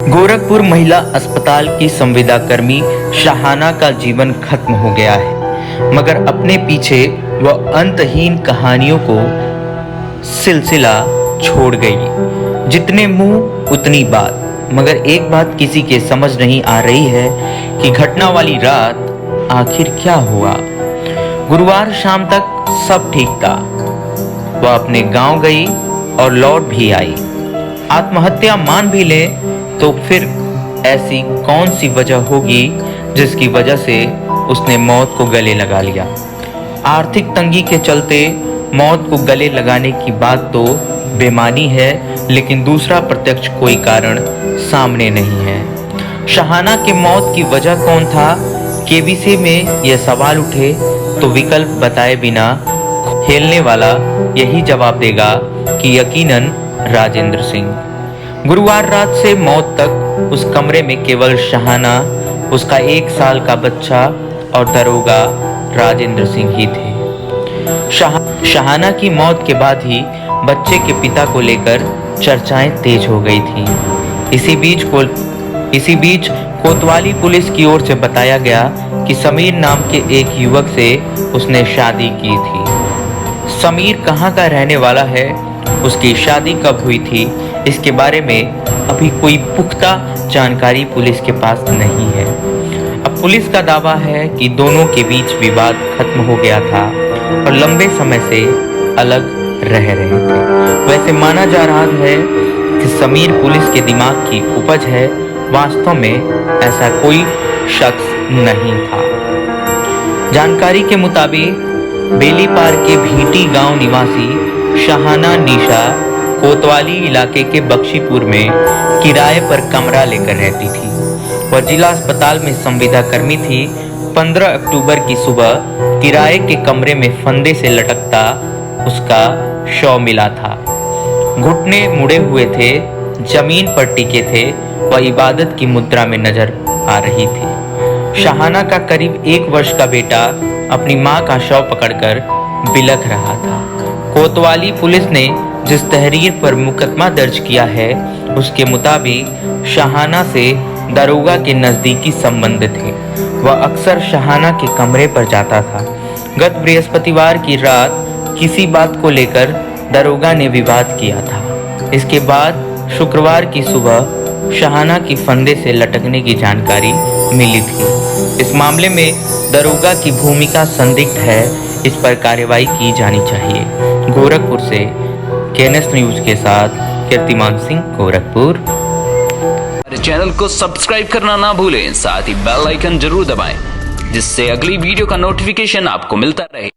गोरखपुर महिला अस्पताल की संविदाकर्मी शाहाना का जीवन खत्म हो गया है, मगर अपने पीछे वह अंतहीन कहानियों को सिलसिला छोड़ गई। जितने मुंह उतनी बात। मगर एक बात किसी के समझ नहीं आ रही है कि घटना वाली रात आखिर क्या हुआ। गुरुवार शाम तक सब ठीक था। वह अपने गांव गई और लौट भी आई। आत्महत्या मान भी ले तो फिर ऐसी कौन सी वजह होगी जिसकी वजह से उसने मौत को गले लगा लिया। आर्थिक तंगी के चलते मौत को गले लगाने की बात तो बेमानी है, लेकिन दूसरा प्रत्यक्ष कोई कारण सामने नहीं है। शाहाना के मौत की वजह कौन था? केबीसी में यह सवाल उठे तो विकल्प बताए बिना खेलने वाला यही जवाब देगा कि यकीनन राजेंद्र सिंह। गुरुवार रात से मौत तक उस कमरे में केवल शाहाना, उसका 1 साल का बच्चा और दरोगा राजेंद्र सिंह ही थे। शाहाना की मौत के बाद ही बच्चे के पिता को लेकर चर्चाएं तेज हो गई थी। इसी बीच कोतवाली पुलिस की ओर से बताया गया कि समीर नाम के एक युवक से उसने शादी की थी। समीर कहाँ का रहने वाला है, उसकी शादी कब हुई थी, इसके बारे में अभी कोई पुख्ता जानकारी पुलिस के पास नहीं है। अब पुलिस का दावा है कि दोनों के बीच विवाद खत्म हो गया था और लंबे समय से अलग रह रहे थे। वैसे माना जा रहा है कि समीर पुलिस के दिमाग की उपज है। वास्तव में ऐसा कोई शख्स नहीं था। जानकारी के मुताबिक बेलीपार के भीटी गांव निवासी शाहाना निशा कोतवाली इलाके के बख्शीपुर में किराए पर कमरा लेकर रहती थी। वह जिला अस्पताल में संविदा कर्मी थी। 15 अक्टूबर की सुबह किराए के कमरे में फंदे से लटकता उसका शव मिला था। घुटने मुड़े हुए थे, जमीन पर टिके थे। वह इबादत की मुद्रा में नजर आ रही थी। शाहाना का करीब 1 वर्ष का बेटा अपनी मां का शव पकड़कर बिलख रहा था। कोतवाली पुलिस ने जिस तहरीर पर मुकदमा दर्ज किया है, उसके मुताबिक शाहाना से दरोगा के नजदीकी संबंध थे। वह अक्सर शाहाना के कमरे पर जाता था। गत बृहस्पतिवार की रात किसी बात को लेकर दरोगा ने विवाद किया था। इसके बाद शुक्रवार की सुबह शाहाना की फंदे से लटकने की जानकारी मिली थी। इस मामले में दरोगा की भूमिका संदिग्ध है। इस पर कार्रवाई की जानी चाहिए। गोरखपुर से केएनएस न्यूज के साथ कीर्तिमान सिंह, गोरखपुर। चैनल को सब्सक्राइब करना ना भूलें, साथ ही बेल आइकन जरूर दबाएं, जिससे अगली वीडियो का नोटिफिकेशन आपको मिलता रहे।